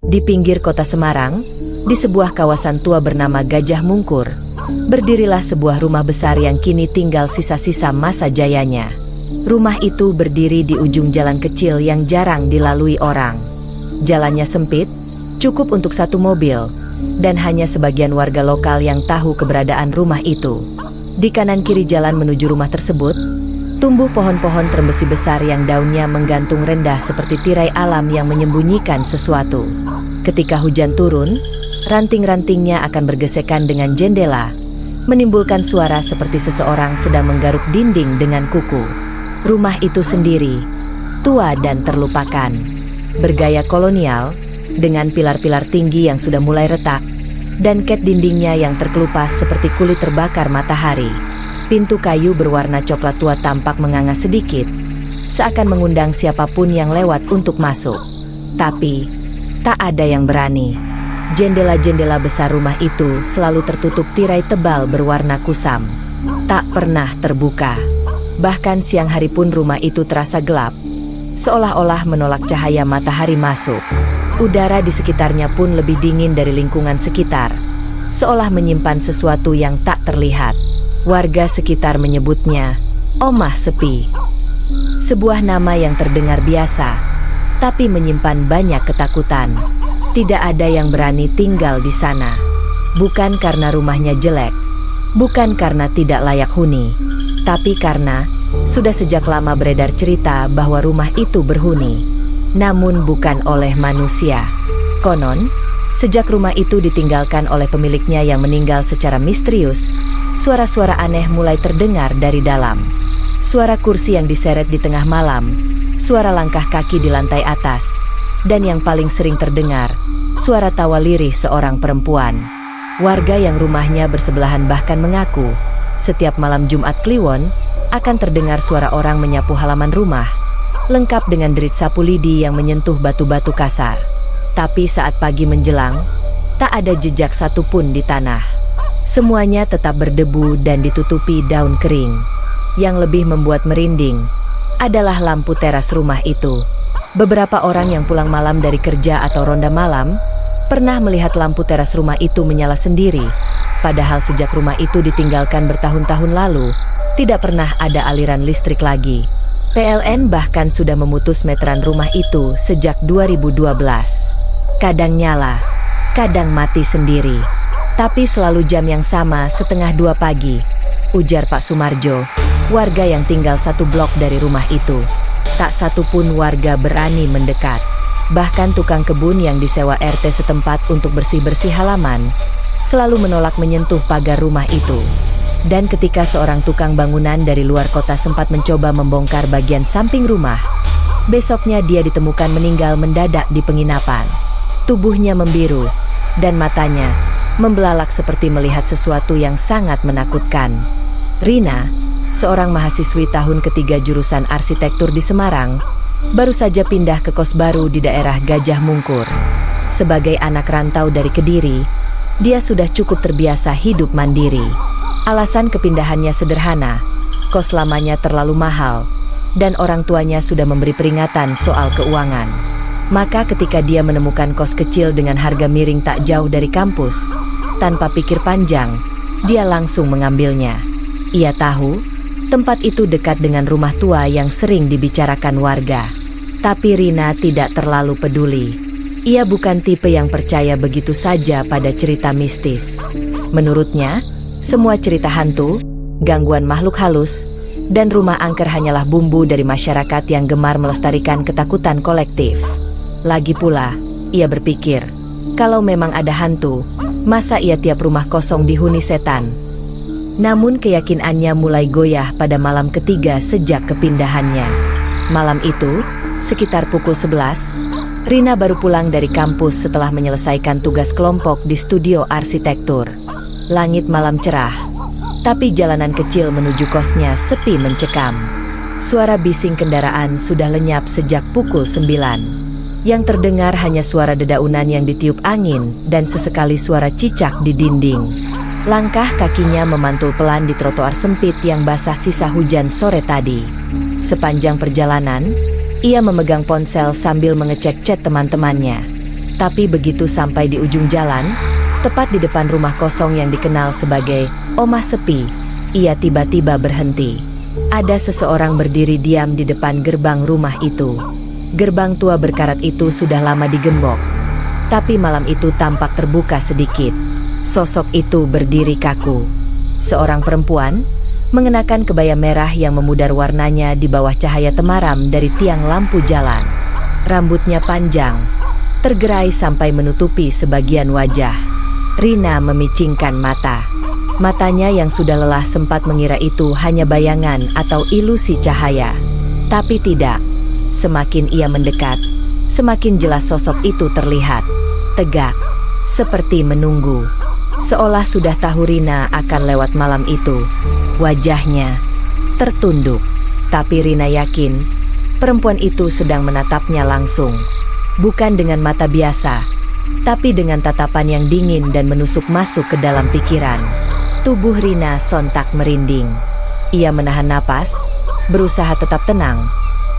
Di pinggir kota Semarang, di sebuah kawasan tua bernama Gajah Mungkur, berdirilah sebuah rumah besar yang kini tinggal sisa-sisa masa jayanya. Rumah itu berdiri di ujung jalan kecil yang jarang dilalui orang. Jalannya sempit, cukup untuk satu mobil, dan hanya sebagian warga lokal yang tahu keberadaan rumah itu. Di kanan kiri jalan menuju rumah tersebut, tumbuh pohon-pohon trembesi besar yang daunnya menggantung rendah seperti tirai alam yang menyembunyikan sesuatu. Ketika hujan turun, ranting-rantingnya akan bergesekan dengan jendela, menimbulkan suara seperti seseorang sedang menggaruk dinding dengan kuku. Rumah itu sendiri, tua dan terlupakan, bergaya kolonial, dengan pilar-pilar tinggi yang sudah mulai retak, dan cat dindingnya yang terkelupas seperti kulit terbakar matahari. Pintu kayu berwarna coklat tua tampak menganga sedikit, seakan mengundang siapapun yang lewat untuk masuk. Tapi, tak ada yang berani. Jendela-jendela besar rumah itu selalu tertutup tirai tebal berwarna kusam, tak pernah terbuka. Bahkan siang hari pun rumah itu terasa gelap, seolah-olah menolak cahaya matahari masuk. Udara di sekitarnya pun lebih dingin dari lingkungan sekitar, seolah menyimpan sesuatu yang tak terlihat. Warga sekitar menyebutnya Omah Sepi, sebuah nama yang terdengar biasa, tapi menyimpan banyak ketakutan. Tidak ada yang berani tinggal di sana, bukan karena rumahnya jelek, bukan karena tidak layak huni, tapi karena sudah sejak lama beredar cerita bahwa rumah itu berhuni, namun bukan oleh manusia. Konon, sejak rumah itu ditinggalkan oleh pemiliknya yang meninggal secara misterius, suara-suara aneh mulai terdengar dari dalam. Suara kursi yang diseret di tengah malam, suara langkah kaki di lantai atas, dan yang paling sering terdengar, suara tawa lirih seorang perempuan. Warga yang rumahnya bersebelahan bahkan mengaku, setiap malam Jumat Kliwon, akan terdengar suara orang menyapu halaman rumah, lengkap dengan derit sapu lidi yang menyentuh batu-batu kasar. Tapi saat pagi menjelang, tak ada jejak satupun di tanah. Semuanya tetap berdebu dan ditutupi daun kering. Yang lebih membuat merinding adalah lampu teras rumah itu. Beberapa orang yang pulang malam dari kerja atau ronda malam pernah melihat lampu teras rumah itu menyala sendiri, padahal sejak rumah itu ditinggalkan bertahun-tahun lalu, tidak pernah ada aliran listrik lagi. PLN bahkan sudah memutus meteran rumah itu sejak 2012. Kadang nyala, kadang mati sendiri, tapi selalu jam yang sama setengah 2 pagi, ujar Pak Sumarjo, warga yang tinggal satu blok dari rumah itu. Tak satu pun warga berani mendekat. Bahkan tukang kebun yang disewa RT setempat untuk bersih-bersih halaman selalu menolak menyentuh pagar rumah itu. Dan ketika seorang tukang bangunan dari luar kota sempat mencoba membongkar bagian samping rumah, besoknya dia ditemukan meninggal mendadak di penginapan. Tubuhnya membiru, dan matanya membelalak seperti melihat sesuatu yang sangat menakutkan. Rina, seorang mahasiswi tahun ketiga jurusan arsitektur di Semarang, baru saja pindah ke kos baru di daerah Gajah Mungkur. Sebagai anak rantau dari Kediri, dia sudah cukup terbiasa hidup mandiri. Alasan kepindahannya sederhana, kos lamanya terlalu mahal, dan orang tuanya sudah memberi peringatan soal keuangan. Maka ketika dia menemukan kos kecil dengan harga miring tak jauh dari kampus, tanpa pikir panjang, dia langsung mengambilnya. Ia tahu, tempat itu dekat dengan rumah tua yang sering dibicarakan warga. Tapi Rina tidak terlalu peduli. Ia bukan tipe yang percaya begitu saja pada cerita mistis. Menurutnya, semua cerita hantu, gangguan makhluk halus, dan rumah angker hanyalah bumbu dari masyarakat yang gemar melestarikan ketakutan kolektif. Lagi pula, ia berpikir, kalau memang ada hantu, masa ia tiap rumah kosong dihuni setan? Namun keyakinannya mulai goyah pada malam ketiga sejak kepindahannya. Malam itu, sekitar pukul 11, Rina baru pulang dari kampus setelah menyelesaikan tugas kelompok di studio arsitektur. Langit malam cerah, tapi jalanan kecil menuju kosnya sepi mencekam. Suara bising kendaraan sudah lenyap sejak pukul 9. Yang terdengar hanya suara dedaunan yang ditiup angin dan sesekali suara cicak di dinding. Langkah kakinya memantul pelan di trotoar sempit yang basah sisa hujan sore tadi. Sepanjang perjalanan, ia memegang ponsel sambil mengecek chat teman-temannya. Tapi begitu sampai di ujung jalan, tepat di depan rumah kosong yang dikenal sebagai Omah Sepi, ia tiba-tiba berhenti. Ada seseorang berdiri diam di depan gerbang rumah itu. Gerbang tua berkarat itu sudah lama digembok, tapi malam itu tampak terbuka sedikit. Sosok itu berdiri kaku. Seorang perempuan mengenakan kebaya merah yang memudar warnanya di bawah cahaya temaram dari tiang lampu jalan. Rambutnya panjang, tergerai sampai menutupi sebagian wajah. Rina memicingkan mata. Matanya yang sudah lelah sempat mengira itu hanya bayangan atau ilusi cahaya. Tapi tidak. Semakin ia mendekat, semakin jelas sosok itu terlihat. Tegak, seperti menunggu. Seolah sudah tahu Rina akan lewat malam itu. Wajahnya tertunduk, tapi Rina yakin perempuan itu sedang menatapnya langsung. Bukan dengan mata biasa, tapi dengan tatapan yang dingin dan menusuk masuk ke dalam pikiran. Tubuh Rina sontak merinding. Ia menahan napas, berusaha tetap tenang,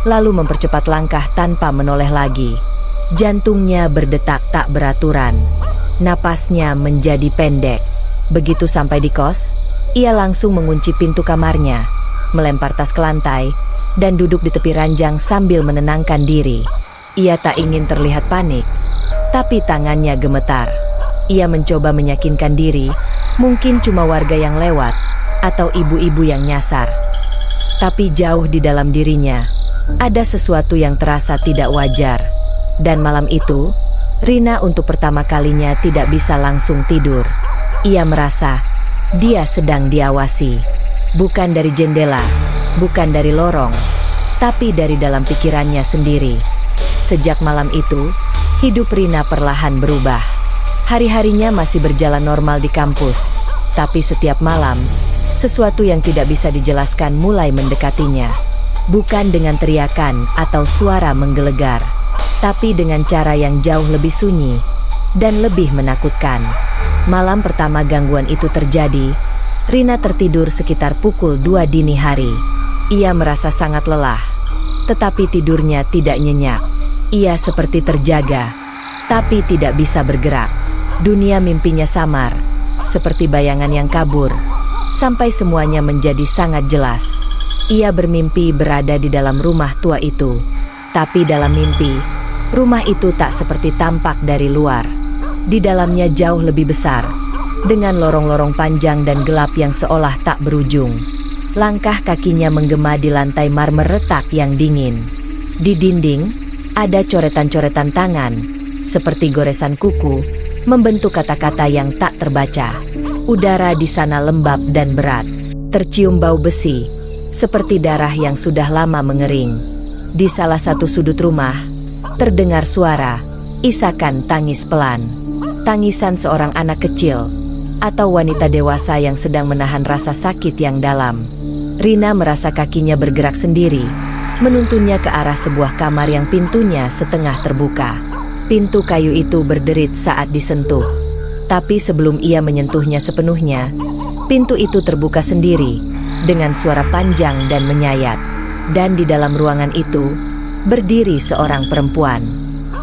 lalu mempercepat langkah tanpa menoleh lagi. Jantungnya berdetak tak beraturan. Napasnya menjadi pendek. Begitu sampai di kos, ia langsung mengunci pintu kamarnya, melempar tas ke lantai, dan duduk di tepi ranjang sambil menenangkan diri. Ia tak ingin terlihat panik, tapi tangannya gemetar. Ia mencoba meyakinkan diri, mungkin cuma warga yang lewat, atau ibu-ibu yang nyasar. Tapi jauh di dalam dirinya, ada sesuatu yang terasa tidak wajar. Dan malam itu, Rina untuk pertama kalinya tidak bisa langsung tidur. Ia merasa dia sedang diawasi. Bukan dari jendela, bukan dari lorong, tapi dari dalam pikirannya sendiri. Sejak malam itu, hidup Rina perlahan berubah. Hari-harinya masih berjalan normal di kampus, tapi setiap malam, sesuatu yang tidak bisa dijelaskan mulai mendekatinya. Bukan dengan teriakan atau suara menggelegar, tapi dengan cara yang jauh lebih sunyi dan lebih menakutkan. Malam pertama gangguan itu terjadi, Rina tertidur sekitar pukul 2 dini hari. Ia merasa sangat lelah, tetapi tidurnya tidak nyenyak. Ia seperti terjaga, tapi tidak bisa bergerak. Dunia mimpinya samar, seperti bayangan yang kabur, sampai semuanya menjadi sangat jelas. Ia bermimpi berada di dalam rumah tua itu, tapi dalam mimpi, rumah itu tak seperti tampak dari luar. Di dalamnya jauh lebih besar, dengan lorong-lorong panjang dan gelap yang seolah tak berujung. Langkah kakinya menggema di lantai marmer retak yang dingin. Di dinding, ada coretan-coretan tangan, seperti goresan kuku, membentuk kata-kata yang tak terbaca. Udara di sana lembab dan berat. Tercium bau besi, seperti darah yang sudah lama mengering. Di salah satu sudut rumah, terdengar suara, isakan tangis pelan. Tangisan seorang anak kecil, atau wanita dewasa yang sedang menahan rasa sakit yang dalam. Rina merasa kakinya bergerak sendiri, menuntunnya ke arah sebuah kamar yang pintunya setengah terbuka. Pintu kayu itu berderit saat disentuh. Tapi sebelum ia menyentuhnya sepenuhnya, pintu itu terbuka sendiri, dengan suara panjang dan menyayat. Dan di dalam ruangan itu, berdiri seorang perempuan,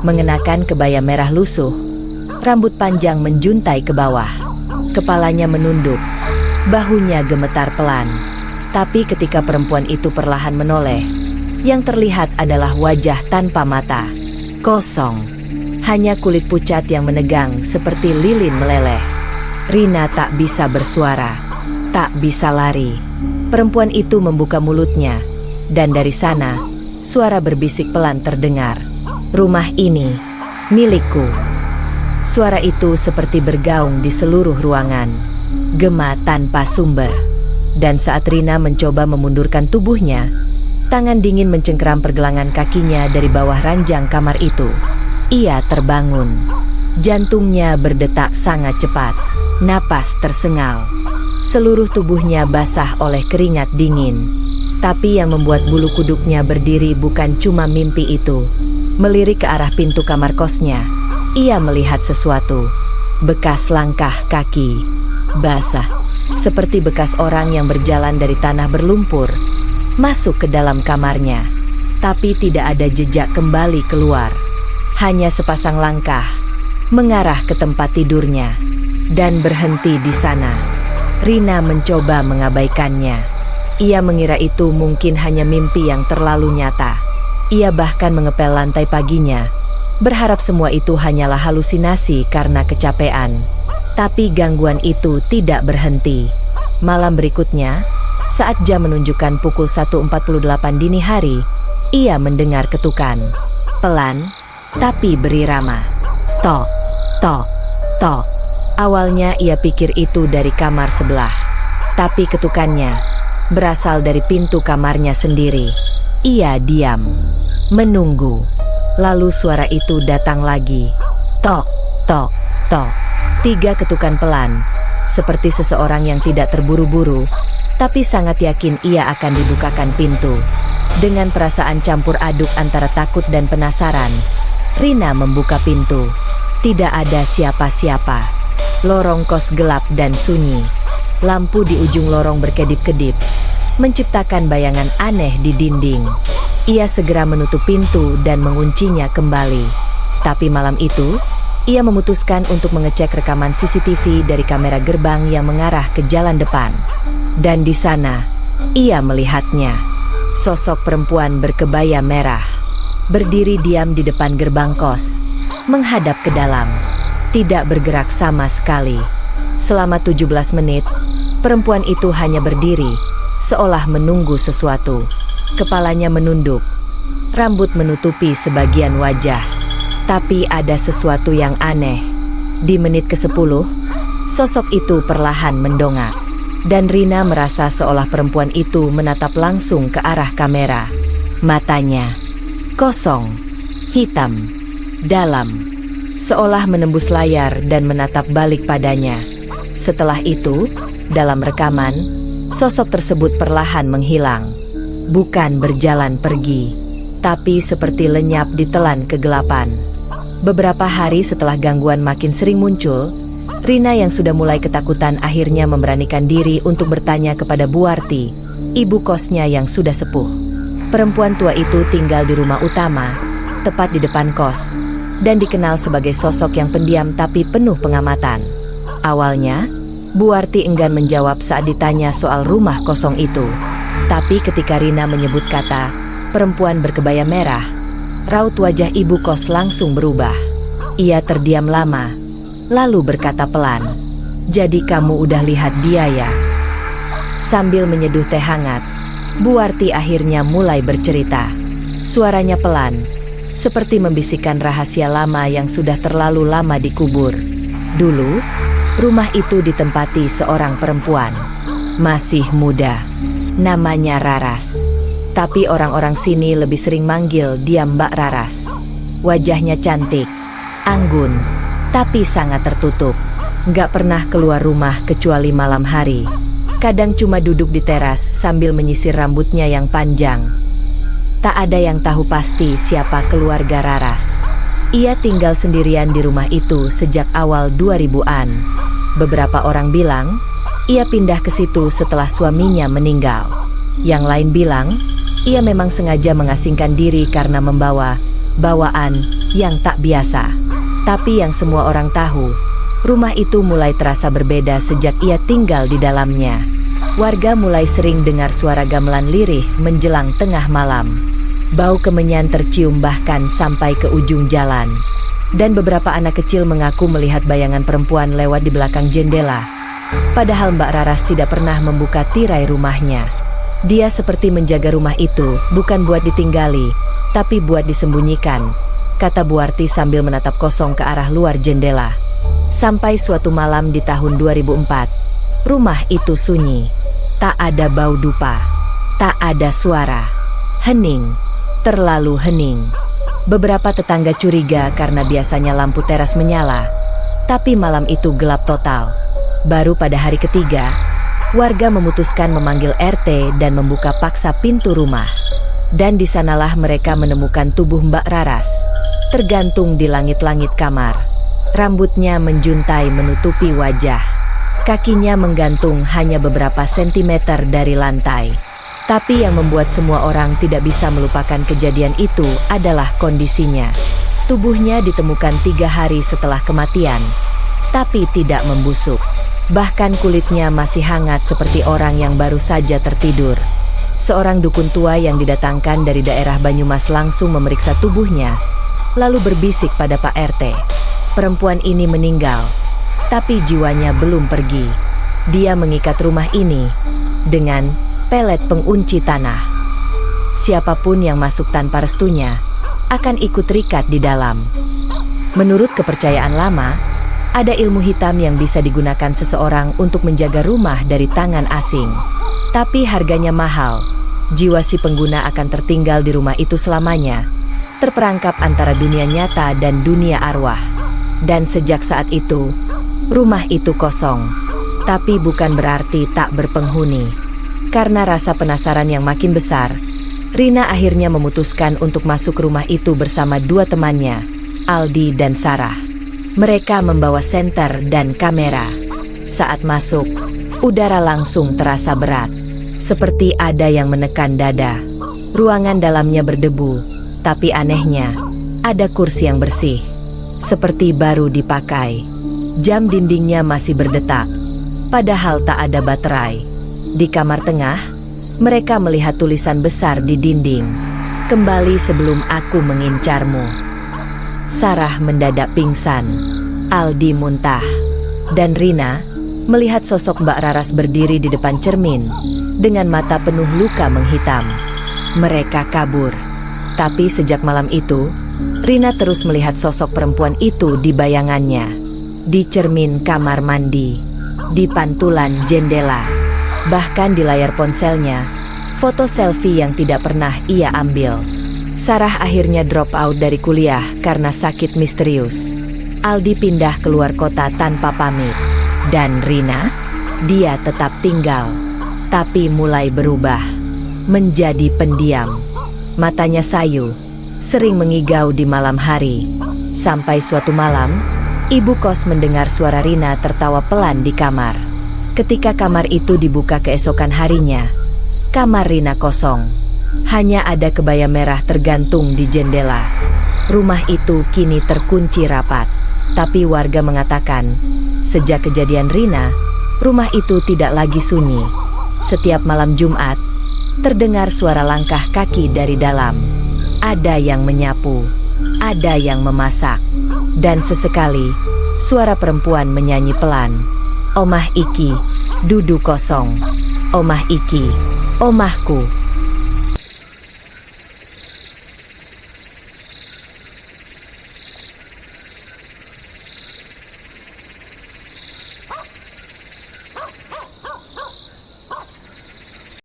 mengenakan kebaya merah lusuh, rambut panjang menjuntai ke bawah. Kepalanya menunduk, bahunya gemetar pelan. Tapi ketika perempuan itu perlahan menoleh, yang terlihat adalah wajah tanpa mata. Kosong, hanya kulit pucat yang menegang seperti lilin meleleh. Rina tak bisa bersuara, tak bisa lari. Perempuan itu membuka mulutnya, dan dari sana, suara berbisik pelan terdengar. "Rumah ini milikku." Suara itu seperti bergaung di seluruh ruangan, gema tanpa sumber. Dan saat Rina mencoba memundurkan tubuhnya, tangan dingin mencengkeram pergelangan kakinya dari bawah ranjang kamar itu. Ia terbangun. Jantungnya berdetak sangat cepat, napas tersengal. Seluruh tubuhnya basah oleh keringat dingin. Tapi yang membuat bulu kuduknya berdiri bukan cuma mimpi itu. Melirik ke arah pintu kamar kosnya, ia melihat sesuatu. Bekas langkah kaki, basah, seperti bekas orang yang berjalan dari tanah berlumpur, masuk ke dalam kamarnya. Tapi tidak ada jejak kembali keluar. Hanya sepasang langkah, mengarah ke tempat tidurnya, dan berhenti di sana. Rina mencoba mengabaikannya. Ia mengira itu mungkin hanya mimpi yang terlalu nyata. Ia bahkan mengepel lantai paginya, berharap semua itu hanyalah halusinasi karena kecapean. Tapi gangguan itu tidak berhenti. Malam berikutnya, saat jam menunjukkan pukul 1.48 dini hari, ia mendengar ketukan. Pelan, tapi berirama. Tok, tok, tok. Awalnya ia pikir itu dari kamar sebelah. Tapi ketukannya berasal dari pintu kamarnya sendiri. Ia diam, menunggu. Lalu suara itu datang lagi. Tok, tok, tok. 3 ketukan pelan, seperti seseorang yang tidak terburu-buru, tapi sangat yakin ia akan dibukakan pintu. Dengan perasaan campur aduk antara takut dan penasaran, Rina membuka pintu. Tidak ada siapa-siapa. Lorong kos gelap dan sunyi. Lampu di ujung lorong berkedip-kedip, menciptakan bayangan aneh di dinding. Ia segera menutup pintu dan menguncinya kembali. Tapi malam itu, ia memutuskan untuk mengecek rekaman CCTV dari kamera gerbang yang mengarah ke jalan depan. Dan di sana, ia melihatnya. Sosok perempuan berkebaya merah, berdiri diam di depan gerbang kos, menghadap ke dalam, tidak bergerak sama sekali. Selama 17 menit, perempuan itu hanya berdiri, seolah menunggu sesuatu. Kepalanya menunduk, rambut menutupi sebagian wajah. Tapi ada sesuatu yang aneh. Di menit ke-10, sosok itu perlahan mendongak. Dan Rina merasa seolah perempuan itu menatap langsung ke arah kamera. Matanya kosong, hitam, dalam, seolah menembus layar dan menatap balik padanya. Setelah itu, dalam rekaman, sosok tersebut perlahan menghilang. Bukan berjalan pergi, tapi seperti lenyap ditelan kegelapan. Beberapa hari setelah gangguan makin sering muncul, Rina yang sudah mulai ketakutan akhirnya memberanikan diri untuk bertanya kepada Buarti, ibu kosnya yang sudah sepuh. Perempuan tua itu tinggal di rumah utama, tepat di depan kos, dan dikenal sebagai sosok yang pendiam tapi penuh pengamatan. Awalnya, Buarti enggan menjawab saat ditanya soal rumah kosong itu. Tapi ketika Rina menyebut kata perempuan berkebaya merah, raut wajah ibu kos langsung berubah. Ia terdiam lama, lalu berkata pelan, "Jadi kamu udah lihat dia ya?" Sambil menyeduh teh hangat, Buarti akhirnya mulai bercerita. Suaranya pelan, seperti membisikkan rahasia lama yang sudah terlalu lama dikubur. Dulu, rumah itu ditempati seorang perempuan, masih muda, namanya Raras. Tapi orang-orang sini lebih sering manggil dia Mbak Raras. Wajahnya cantik, anggun, tapi sangat tertutup. Nggak pernah keluar rumah kecuali malam hari. Kadang cuma duduk di teras sambil menyisir rambutnya yang panjang. Tak ada yang tahu pasti siapa keluarga Raras. Ia tinggal sendirian di rumah itu sejak awal 2000-an. Beberapa orang bilang, ia pindah ke situ setelah suaminya meninggal. Yang lain bilang, ia memang sengaja mengasingkan diri karena membawa bawaan yang tak biasa. Tapi yang semua orang tahu, rumah itu mulai terasa berbeda sejak ia tinggal di dalamnya. Warga mulai sering dengar suara gamelan lirih menjelang tengah malam. Bau kemenyan tercium bahkan sampai ke ujung jalan. Dan beberapa anak kecil mengaku melihat bayangan perempuan lewat di belakang jendela. Padahal Mbak Raras tidak pernah membuka tirai rumahnya. Dia seperti menjaga rumah itu bukan buat ditinggali, tapi buat disembunyikan, kata Buarti sambil menatap kosong ke arah luar jendela. Sampai suatu malam di tahun 2004, rumah itu sunyi. Tak ada bau dupa, tak ada suara. Hening, terlalu hening. Beberapa tetangga curiga karena biasanya lampu teras menyala, tapi malam itu gelap total. Baru pada hari ketiga, warga memutuskan memanggil RT dan membuka paksa pintu rumah. Dan di sanalah mereka menemukan tubuh Mbak Raras, tergantung di langit-langit kamar. Rambutnya menjuntai menutupi wajah. Kakinya menggantung hanya beberapa sentimeter dari lantai. Tapi yang membuat semua orang tidak bisa melupakan kejadian itu adalah kondisinya. Tubuhnya ditemukan 3 hari setelah kematian, tapi tidak membusuk. Bahkan kulitnya masih hangat seperti orang yang baru saja tertidur. Seorang dukun tua yang didatangkan dari daerah Banyumas langsung memeriksa tubuhnya, lalu berbisik pada Pak RT. Perempuan ini meninggal, tapi jiwanya belum pergi. Dia mengikat rumah ini dengan pelet pengunci tanah. Siapapun yang masuk tanpa restunya akan ikut terikat di dalam. Menurut kepercayaan lama, ada ilmu hitam yang bisa digunakan seseorang untuk menjaga rumah dari tangan asing. Tapi harganya mahal. Jiwa si pengguna akan tertinggal di rumah itu selamanya, terperangkap antara dunia nyata dan dunia arwah. Dan sejak saat itu, rumah itu kosong. Tapi bukan berarti tak berpenghuni. Karena rasa penasaran yang makin besar, Rina akhirnya memutuskan untuk masuk rumah itu bersama 2 temannya, Aldi dan Sarah. Mereka membawa senter dan kamera. Saat masuk, udara langsung terasa berat, seperti ada yang menekan dada. Ruangan dalamnya berdebu, tapi anehnya, ada kursi yang bersih, seperti baru dipakai. Jam dindingnya masih berdetak, padahal tak ada baterai. Di kamar tengah, mereka melihat tulisan besar di dinding, "Kembali sebelum aku mengincarmu." Sarah mendadak pingsan, Aldi muntah, dan Rina melihat sosok Mbak Raras berdiri di depan cermin dengan mata penuh luka menghitam. Mereka kabur, tapi sejak malam itu, Rina terus melihat sosok perempuan itu di bayangannya, di cermin kamar mandi, di pantulan jendela. Bahkan di layar ponselnya, foto selfie yang tidak pernah ia ambil. Sarah akhirnya drop out dari kuliah karena sakit misterius. Aldi pindah keluar kota tanpa pamit. Dan Rina, dia tetap tinggal, tapi mulai berubah, menjadi pendiam. Matanya sayu, sering mengigau di malam hari. Sampai suatu malam, ibu kos mendengar suara Rina tertawa pelan di kamar. Ketika kamar itu dibuka keesokan harinya, kamar Rina kosong. Hanya ada kebaya merah tergantung di jendela. Rumah itu kini terkunci rapat. Tapi warga mengatakan, sejak kejadian Rina, rumah itu tidak lagi sunyi. Setiap malam Jumat, terdengar suara langkah kaki dari dalam. Ada yang menyapu, ada yang memasak, dan sesekali suara perempuan menyanyi pelan. Omah iki, dudu kosong. Omah iki, omahku.